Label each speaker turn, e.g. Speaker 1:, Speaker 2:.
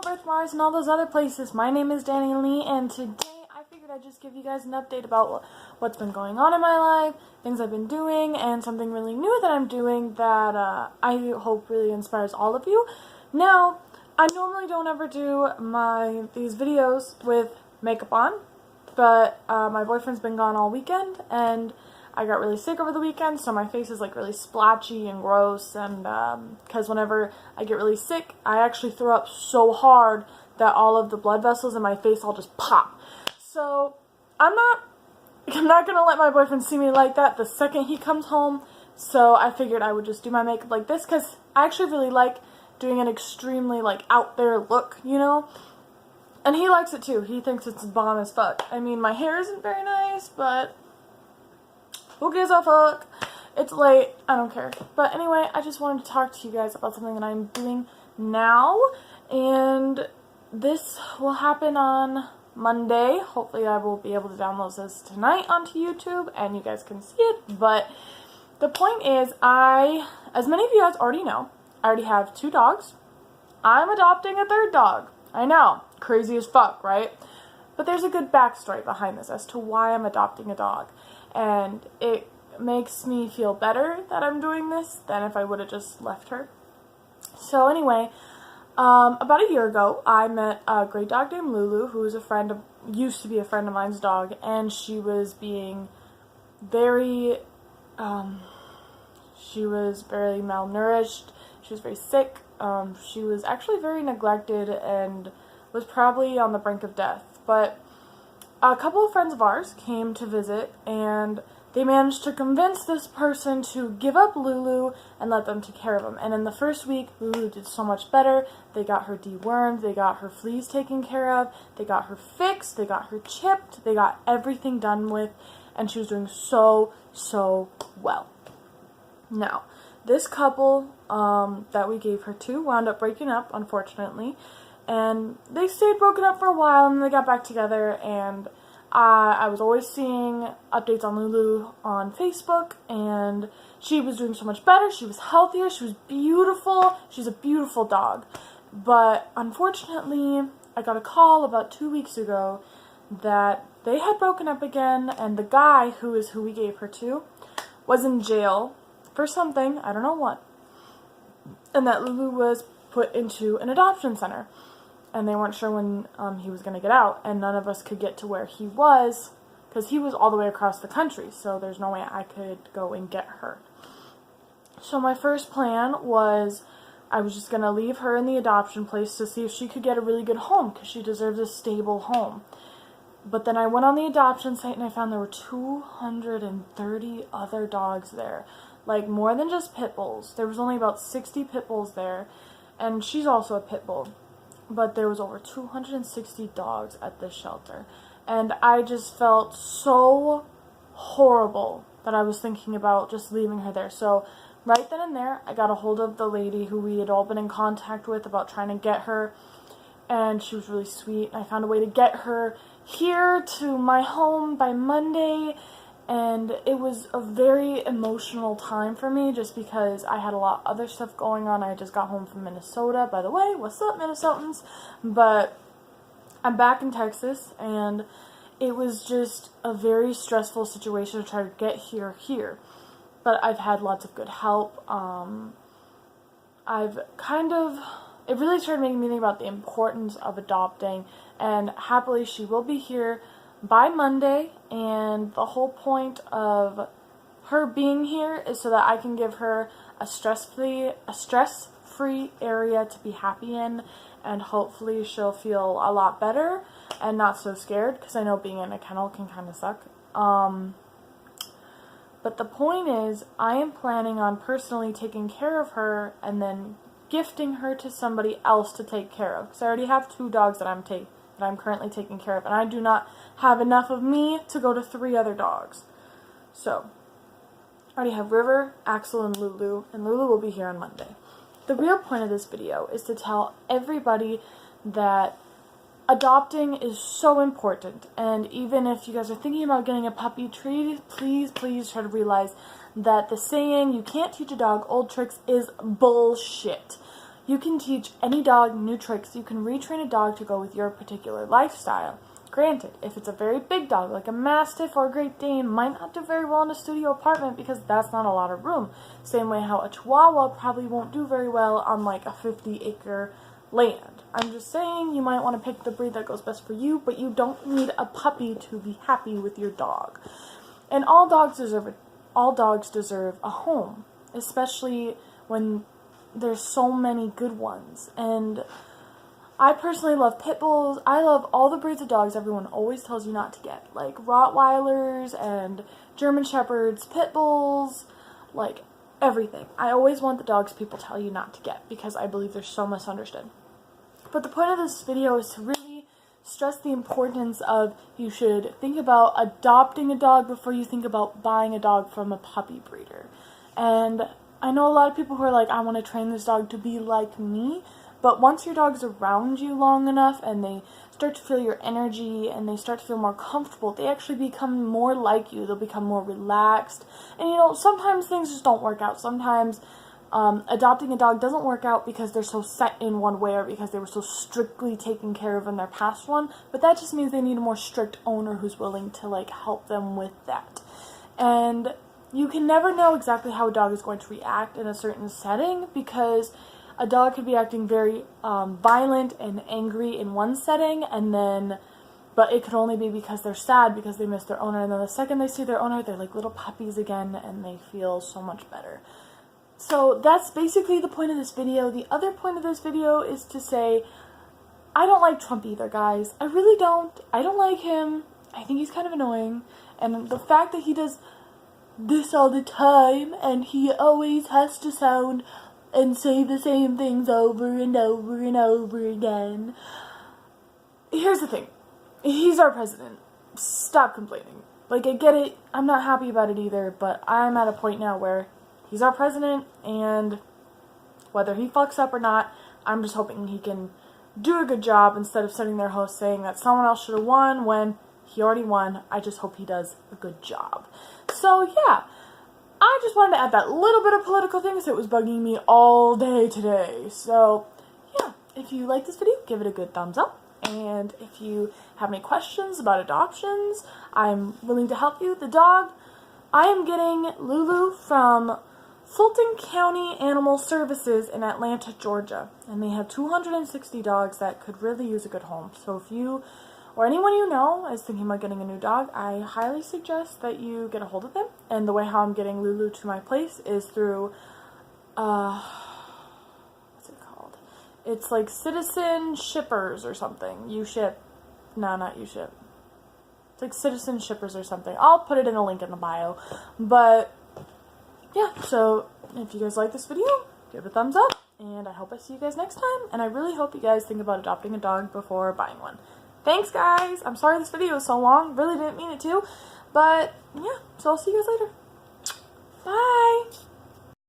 Speaker 1: Birthwise and all those other places. My name is Danny Lee, and today I figured I'd just give you guys an update about what's been going on in my life, things I've been doing, and something really new that I'm doing that I hope really inspires all of you. Now, I normally don't ever do these videos with makeup on, but my boyfriend's been gone all weekend, and I got really sick over the weekend, so my face is like really splotchy and gross, and because whenever I get really sick, I actually throw up so hard that all of the blood vessels in my face all just pop. So I'm not gonna let my boyfriend see me like that the second he comes home, so I figured I would just do my makeup like this, because I actually really like doing an extremely like out there look, you know? And he likes it too. He thinks it's bomb as fuck. I mean, my hair isn't very nice, but who gives a fuck? It's late. I don't care. But anyway, I just wanted to talk to you guys about something that I'm doing now. And this will happen on Monday. Hopefully I will be able to download this tonight onto YouTube and you guys can see it. But the point is, as many of you guys already know, I already have 2 dogs. I'm adopting a 3rd dog. I know. Crazy as fuck, right? But there's a good backstory behind this as to why I'm adopting a dog. And it makes me feel better that I'm doing this than if I would have just left her. So anyway, about a year ago, I met a great dog named Lulu, who was used to be a friend of mine's dog, and she was being very malnourished. She was very sick. She was actually very neglected and was probably on the brink of death. But a couple of friends of ours came to visit, and they managed to convince this person to give up Lulu and let them take care of him. And in the first week, Lulu did so much better. They got her dewormed, they got her fleas taken care of, they got her fixed, they got her chipped, they got everything done with, and she was doing so well. Now, this couple that we gave her to wound up breaking up, unfortunately. And they stayed broken up for a while, and they got back together, and I was always seeing updates on Lulu on Facebook, and she was doing so much better. She was healthier. She was beautiful. She's a beautiful dog. But unfortunately, I got a call about 2 weeks ago that they had broken up again, and the guy, who is who we gave her to, was in jail for something, I don't know what, and that Lulu was put into an adoption center. And they weren't sure when he was going to get out, and none of us could get to where he was, because he was all the way across the country, so there's no way I could go and get her. So my first plan was, I was just going to leave her in the adoption place to see if she could get a really good home, because she deserves a stable home. But then I went on the adoption site, and I found there were 230 other dogs there, like more than just pit bulls. There was only about 60 pit bulls there, and she's also a pit bull. But there was over 260 dogs at this shelter. And I just felt so horrible that I was thinking about just leaving her there. So right then and there, I got a hold of the lady who we had all been in contact with about trying to get her. And she was really sweet. I found a way to get her here to my home by Monday. And it was a very emotional time for me, just because I had a lot of other stuff going on. I just got home from Minnesota. By the way, what's up, Minnesotans? But I'm back in Texas, and it was just a very stressful situation to try to get here. But I've had lots of good help. It really started making me think about the importance of adopting, and happily she will be here by Monday, and the whole point of her being here is so that I can give her a stress-free area to be happy in, and hopefully she'll feel a lot better and not so scared, because I know being in a kennel can kind of suck. But the point is, I am planning on personally taking care of her and then gifting her to somebody else to take care of, because I already have 2 dogs that I'm currently taking care of, and I do not have enough of me to go to 3 other dogs. So, I already have River, Axel, and Lulu will be here on Monday. The real point of this video is to tell everybody that adopting is so important, and even if you guys are thinking about getting a puppy, please try to realize that the saying, you can't teach a dog old tricks, is bullshit. You can teach any dog new tricks. You can retrain a dog to go with your particular lifestyle. Granted, if it's a very big dog, like a Mastiff or a Great Dane, might not do very well in a studio apartment because that's not a lot of room. Same way how a Chihuahua probably won't do very well on like a 50-acre land. I'm just saying you might want to pick the breed that goes best for you, but you don't need a puppy to be happy with your dog. And all dogs deserve a home, especially when there's so many good ones. And I personally love pit bulls. I love all the breeds of dogs everyone always tells you not to get, like Rottweilers and German Shepherds, pit bulls, like everything. I always want the dogs people tell you not to get because I believe they're so misunderstood. But the point of this video is to really stress the importance of you should think about adopting a dog before you think about buying a dog from a puppy breeder. And I know a lot of people who are like, I want to train this dog to be like me. But once your dog's around you long enough and they start to feel your energy and they start to feel more comfortable, they actually become more like you. They'll become more relaxed. And you know, sometimes things just don't work out. Sometimes adopting a dog doesn't work out because they're so set in one way or because they were so strictly taken care of in their past one. But that just means they need a more strict owner who's willing to like help them with that. And you can never know exactly how a dog is going to react in a certain setting because a dog could be acting very violent and angry in one setting, but it could only be because they're sad because they miss their owner, and then the second they see their owner, they're like little puppies again, and they feel so much better. So that's basically the point of this video. The other point of this video is to say, I don't like Trump either, guys. I really don't. I don't like him. I think he's kind of annoying, and the fact that he does this all the time, and he always has to sound and say the same things over and over and over again. Here's the thing. He's our president. Stop complaining. Like, I get it. I'm not happy about it either, but I'm at a point now where he's our president, and whether he fucks up or not, I'm just hoping he can do a good job instead of sitting there host saying that someone else should have won when he already won. I just hope he does a good job. So, yeah. I just wanted to add that little bit of political things that was bugging me all day today. So, yeah, if you like this video, give it a good thumbs up. And if you have any questions about adoptions, I'm willing to help you. The dog, I am getting Lulu from Fulton County Animal Services in Atlanta, Georgia. And they have 260 dogs that could really use a good home. So if you or anyone you know is thinking about getting a new dog, I highly suggest that you get a hold of them. And the way how I'm getting Lulu to my place is through, what's it called? It's like Citizen Shippers or something. Not U-Ship. It's like Citizen Shippers or something. I'll put it in a link in the bio. But, yeah, so if you guys like this video, give it a thumbs up. And I hope I see you guys next time. And I really hope you guys think about adopting a dog before buying one. Thanks, guys. I'm sorry this video is so long. Really didn't mean it to. But, yeah. So I'll see you guys later. Bye.